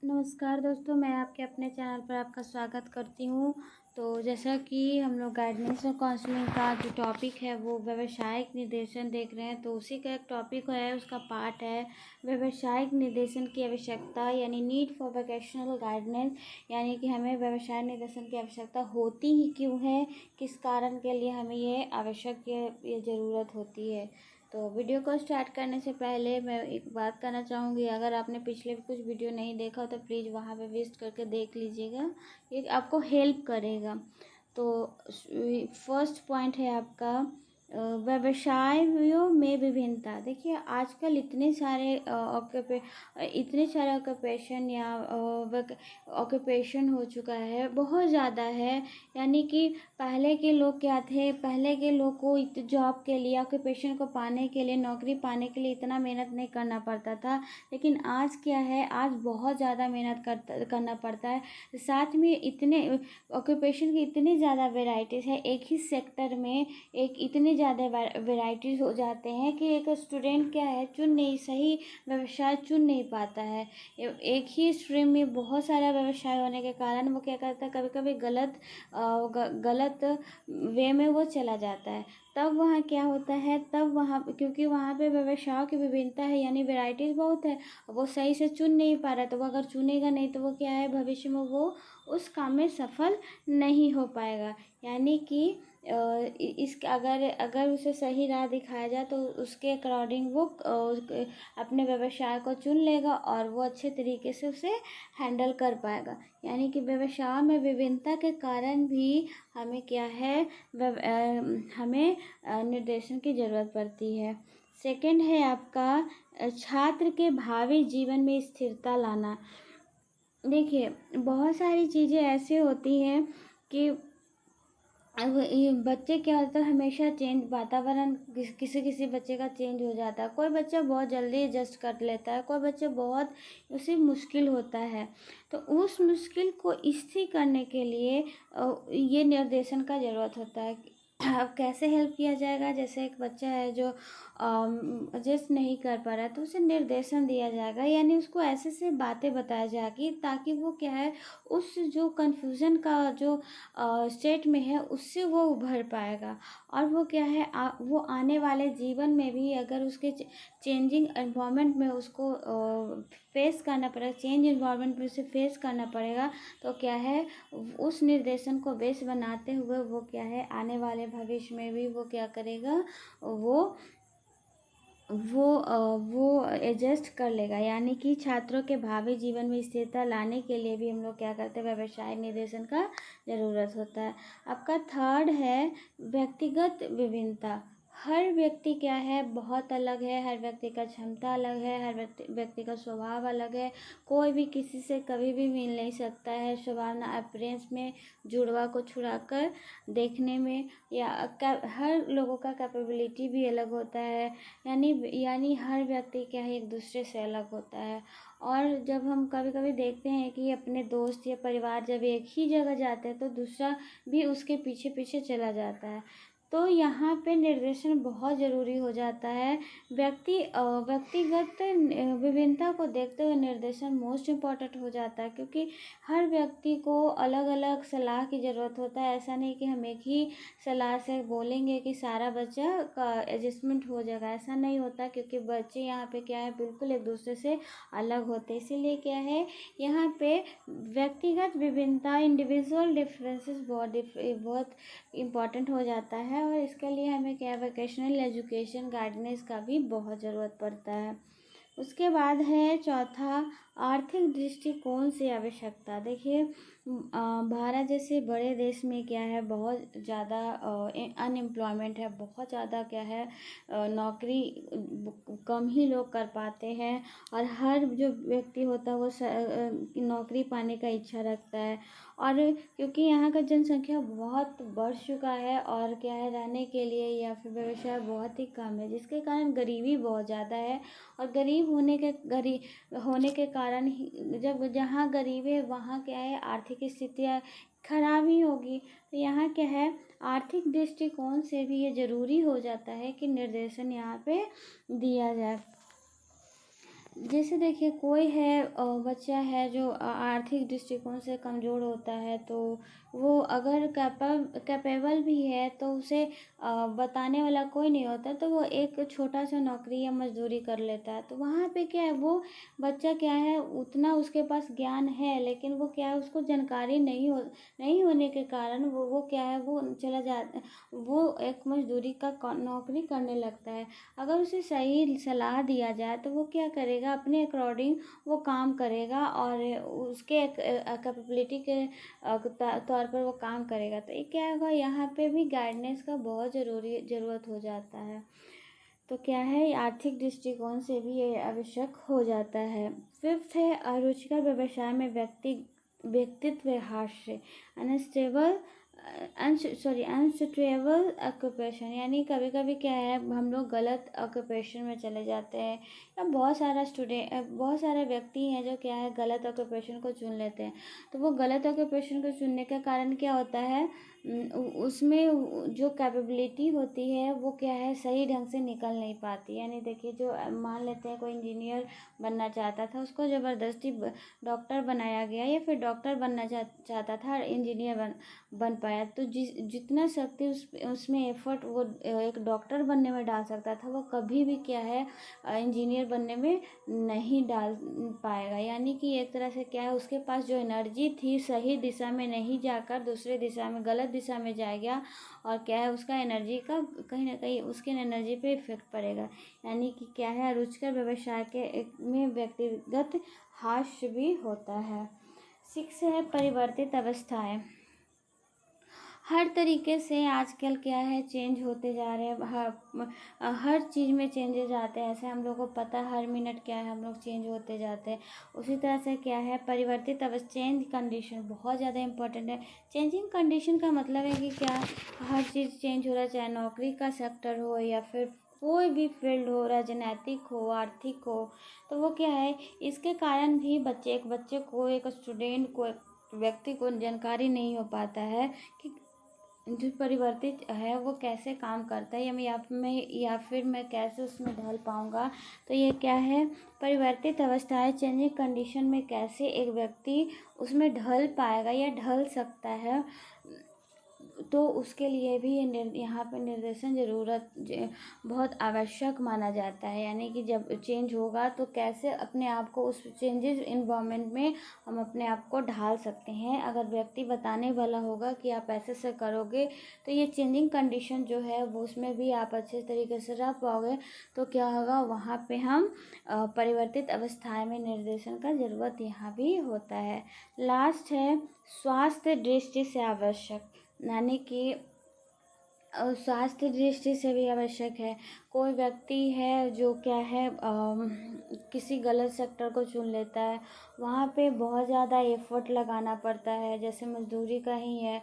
नमस्कार दोस्तों, मैं आपके अपने चैनल पर आपका स्वागत करती हूँ। तो जैसा कि हम लोग गाइडेंस और काउंसलिंग का जो टॉपिक है वो व्यावसायिक निर्देशन देख रहे हैं, तो उसी का एक टॉपिक है, उसका पार्ट है व्यावसायिक निर्देशन की आवश्यकता, यानी नीड फॉर वोकेशनल गाइडेंस। यानी कि हमें व्यवसाय निर्देशन की आवश्यकता होती ही क्यों है, किस कारण के लिए हमें ये ज़रूरत होती है। तो वीडियो को स्टार्ट करने से पहले मैं एक बात कहना चाहूँगी, अगर आपने पिछले कुछ वीडियो नहीं देखा हो तो प्लीज़ वहाँ पे विजिट करके देख लीजिएगा, ये आपको हेल्प करेगा। तो फर्स्ट पॉइंट है आपका व्यवसायों में विभिन्नता। देखिए आजकल इतने सारे ऑक्यूपेशन या ऑक्यूपेशन हो चुका है, बहुत ज़्यादा है। यानी कि पहले के लोग क्या थे, पहले के लोग को जॉब के लिए, ऑक्यूपेशन को पाने के लिए, नौकरी पाने के लिए इतना मेहनत नहीं करना पड़ता था। लेकिन आज क्या है, आज बहुत ज़्यादा मेहनत करना पड़ता है। साथ में इतने ऑक्यूपेशन की इतनी ज़्यादा वेराइटीज़ है, एक ही सेक्टर में एक इतने ज़्यादा वेराइटीज़ हो जाते हैं कि एक स्टूडेंट क्या है, सही व्यवसाय चुन नहीं पाता है। एक ही स्ट्रीम में बहुत सारा व्यवसाय होने के कारण वो क्या करता है, कभी कभी गलत वे में वो चला जाता है। तब वहाँ क्या होता है, तब वहाँ क्योंकि वहाँ पे व्यवसायों की विभिन्नता है, यानी वेराइटीज़ बहुत है, वो सही से चुन नहीं पा रहा। तो वो अगर चुनेगा नहीं तो वो क्या है, भविष्य में वो उस काम में सफल नहीं हो पाएगा। यानी कि इस अगर अगर उसे सही राह दिखाया जाए तो उसके अकॉर्डिंग वो अपने व्यवसाय को चुन लेगा और वो अच्छे तरीके से उसे हैंडल कर पाएगा। यानी कि व्यवसाय में विभिन्नता के कारण भी हमें क्या है, हमें निर्देशन की ज़रूरत पड़ती है। सेकंड है आपका छात्र के भावी जीवन में स्थिरता लाना। देखिए बहुत सारी चीज़ें ऐसी होती हैं कि अब ये बच्चे क्या होता है, हमेशा चेंज वातावरण किसी किसी बच्चे का चेंज हो जाता है। कोई बच्चा बहुत जल्दी एडजस्ट कर लेता है, कोई बच्चे बहुत उसे मुश्किल होता है। तो उस मुश्किल को स्थिर करने के लिए ये निर्देशन का ज़रूरत होता है। अब कैसे हेल्प किया जाएगा, जैसे एक बच्चा है जो एडजस्ट नहीं कर पा रहा है, तो उसे निर्देशन दिया जाएगा, यानी उसको ऐसे से बातें बताया जाएगी ताकि वो क्या है, उस जो कन्फ्यूज़न का जो स्टेट में है उससे वो उभर पाएगा। और वो क्या है, वो आने वाले जीवन में भी अगर उसके चेंजिंग एनवायरनमेंट में उसको फेस करना पड़ेगा, चेंज एनवायरनमेंट में उसे फेस करना पड़ेगा, तो क्या है, उस निर्देशन को बेस बनाते हुए वो क्या है, आने वाले भविष्य में भी वो क्या करेगा, वो एडजस्ट कर लेगा। यानी कि छात्रों के भावी जीवन में स्थिरता लाने के लिए भी हम लोग क्या करते हैं, व्यवसाय निर्देशन का ज़रूरत होता है। आपका थर्ड है व्यक्तिगत विभिन्नता। हर व्यक्ति क्या है, बहुत अलग है, हर व्यक्ति का क्षमता अलग है, हर व्यक्ति का स्वभाव अलग है। कोई भी किसी से कभी भी मिल नहीं सकता है। स्वभाव ना अपीयरेंस में जुड़वा को छुड़ाकर देखने में, या हर लोगों का कैपेबिलिटी भी अलग होता है। यानी हर व्यक्ति क्या है, एक दूसरे से अलग होता है। और जब हम कभी कभी देखते हैं कि अपने दोस्त या परिवार जब एक ही जगह जाते हैं तो दूसरा भी उसके पीछे पीछे चला जाता है। तो यहाँ पे निर्देशन बहुत ज़रूरी हो जाता है। व्यक्तिगत विभिन्नता को देखते हुए निर्देशन मोस्ट इम्पॉर्टेंट हो जाता है, क्योंकि हर व्यक्ति को अलग अलग सलाह की ज़रूरत होता है। ऐसा नहीं कि हम एक ही सलाह से बोलेंगे कि सारा बच्चा का एडजस्टमेंट हो जाएगा, ऐसा नहीं होता, क्योंकि बच्चे यहाँ पे क्या है, बिल्कुल एक दूसरे से अलग होते हैं। इसीलिए क्या है, यहाँ पे व्यक्तिगत विभिन्नता, इंडिविजुअल डिफरेंसेस बहुत इम्पॉर्टेंट हो जाता है। और इसके लिए हमें क्या, वोकेशनल एजुकेशन गाइडेंस का भी बहुत ज़रूरत पड़ता है। उसके बाद है चौथा, आर्थिक दृष्टिकोण से आवश्यकता। देखिए भारत जैसे बड़े देश में क्या है, बहुत ज़्यादा अनएम्प्लॉयमेंट है, बहुत ज़्यादा क्या है, नौकरी कम ही लोग कर पाते हैं। और हर जो व्यक्ति होता है वो नौकरी पाने का इच्छा रखता है। और क्योंकि यहाँ का जनसंख्या बहुत बढ़ चुका है और क्या है, रहने के लिए या फिर व्यवसाय बहुत ही कम है, जिसके कारण गरीबी बहुत ज़्यादा है। और गरीब होने के कारण ही, जब जहाँ गरीबी है वहाँ क्या है, आर्थिक स्थितियाँ खराब ही होगी। तो यहाँ क्या है, आर्थिक दृष्टिकोण से भी ये ज़रूरी हो जाता है कि निर्देशन यहाँ पे दिया जाए। जैसे देखिए कोई है बच्चा है जो आर्थिक दृष्टिकोण से कमज़ोर होता है, तो वो अगर कैपेबल भी है तो उसे बताने वाला कोई नहीं होता, तो वो एक छोटा सा नौकरी या मजदूरी कर लेता है। तो वहाँ पे क्या है, वो बच्चा क्या है, उतना उसके पास ज्ञान है लेकिन वो क्या है, उसको जानकारी नहीं होने के कारण वो क्या है, वो चला जा वो एक मजदूरी का नौकरी करने लगता है। अगर उसे सही सलाह दिया जाए तो वो क्या करेगा, अपने अकॉर्डिंग वो काम करेगा और उसके कैपेबिलिटी के तौर पर वो काम करेगा। तो ये क्या होगा, यहाँ पे भी गाइडेंस का बहुत ज़रूरत हो जाता है। तो क्या है, आर्थिक दृष्टिकोण से भी ये आवश्यक हो जाता है। फिफ्थ है, अरुचिकर व्यवसाय में व्यक्तित्व हास्य, अनस्टेबल अनसुटेबल ऑक्यूपेशन, यानी कभी कभी क्या है, हम लोग गलत ऑक्यूपेशन में चले जाते हैं, या बहुत सारे व्यक्ति हैं जो क्या है, गलत ऑक्यूपेशन को चुन लेते हैं। तो वो गलत ऑक्यूपेशन को चुनने के कारण क्या होता है, उसमें जो कैपेबिलिटी होती है वो क्या है, सही ढंग से निकल नहीं पाती। यानी देखिए, जो मान लेते हैं कोई इंजीनियर बनना चाहता था, उसको ज़बरदस्ती डॉक्टर बनाया गया, या फिर डॉक्टर बनना चाहता था और इंजीनियर बन पाया। तो जितना शक्ति उसमें एफर्ट वो एक डॉक्टर बनने में डाल सकता था, वो कभी भी क्या है, इंजीनियर बनने में नहीं डाल पाएगा। यानी कि एक तरह से क्या है, उसके पास जो एनर्जी थी सही दिशा में नहीं जाकर दूसरे दिशा में, गलत दिशा में जाएगा, और क्या है, उसका एनर्जी का कहीं ना कहीं उसके एनर्जी पे इफेक्ट पड़ेगा। यानी कि क्या है, रुचिकर व्यवसाय में व्यक्तिगत हास्य भी होता है। 6 है, परिवर्तित अवस्थाएं। हर तरीके से आजकल क्या है, चेंज होते जा रहे हैं, हर चीज़ में चेंजेस आते हैं। ऐसे हम लोग को पता है हर मिनट क्या है, हम लोग चेंज होते जाते हैं। उसी तरह से क्या है, परिवर्तित अवस्था, चेंज कंडीशन बहुत ज़्यादा इम्पोर्टेंट है। चेंजिंग कंडीशन का मतलब है कि क्या, हर चीज़ चेंज हो रहा है, चाहे नौकरी का सेक्टर हो या फिर कोई भी फील्ड हो, राजनैतिक हो, आर्थिक हो। तो वो क्या है, इसके कारण भी एक बच्चे को, एक स्टूडेंट को, एक व्यक्ति को जानकारी नहीं हो पाता है कि जो परिवर्तित है वो कैसे काम करता है, या फिर मैं कैसे उसमें ढल पाऊँगा। तो ये क्या है, परिवर्तित अवस्थाएं, चेंजिंग कंडीशन में कैसे एक व्यक्ति उसमें ढल पाएगा या ढल सकता है। तो उसके लिए भी यहाँ पे निर्देशन बहुत आवश्यक माना जाता है। यानी कि जब चेंज होगा तो कैसे अपने आप को उस चेंजेस इन्वायरमेंट में हम अपने आप को ढाल सकते हैं। अगर व्यक्ति बताने वाला होगा कि आप ऐसे से करोगे तो ये चेंजिंग कंडीशन जो है वो उसमें भी आप अच्छे तरीके से रह पाओगे। तो क्या होगा, वहाँ पे हम परिवर्तित अवस्थाएं में निर्देशन का ज़रूरत यहाँ भी होता है। लास्ट है, स्वास्थ्य दृष्टि से आवश्यक, यानी कि स्वास्थ्य दृष्टि से भी आवश्यक है। कोई व्यक्ति है जो क्या है, किसी गलत सेक्टर को चुन लेता है, वहाँ पे बहुत ज़्यादा एफर्ट लगाना पड़ता है। जैसे मजदूरी का ही है,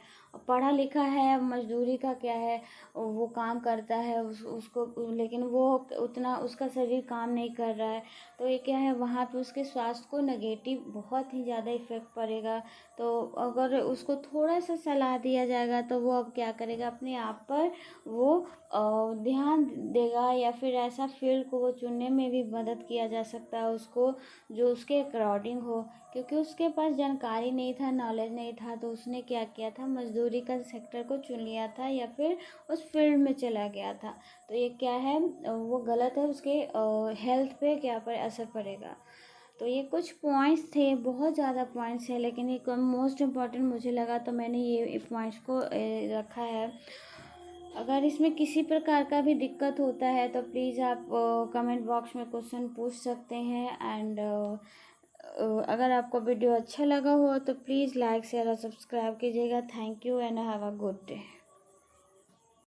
पढ़ा लिखा है, मजदूरी का क्या है, वो काम करता है उसको, लेकिन वो उतना उसका शरीर काम नहीं कर रहा है। तो ये क्या है, वहाँ पे उसके स्वास्थ्य को नेगेटिव बहुत ही ज़्यादा इफेक्ट पड़ेगा। तो अगर उसको थोड़ा सा सलाह दिया जाएगा तो वो अब क्या करेगा, अपने आप पर वो ध्यान देगा, या फिर ऐसा फील्ड को वो चुनने में भी मदद किया जा सकता है उसको, जो उसके अकॉर्डिंग हो। क्योंकि उसके पास जानकारी नहीं था, नॉलेज नहीं था, तो उसने क्या किया था, मजदूरी का सेक्टर को चुन लिया था या फिर उस फील्ड में चला गया था। तो ये क्या है, वो गलत है, उसके हेल्थ पे क्या पर असर पड़ेगा। तो ये कुछ पॉइंट्स थे, बहुत ज़्यादा पॉइंट्स है, लेकिन ये मोस्ट इम्पॉर्टेंट मुझे लगा तो मैंने ये पॉइंट्स को रखा है। अगर इसमें किसी प्रकार का भी दिक्कत होता है तो प्लीज़ आप कमेंट बॉक्स में क्वेश्चन पूछ सकते हैं। एंड अगर आपको वीडियो अच्छा लगा हो तो प्लीज़ लाइक शेयर और सब्सक्राइब कीजिएगा। Thank you and have a good day.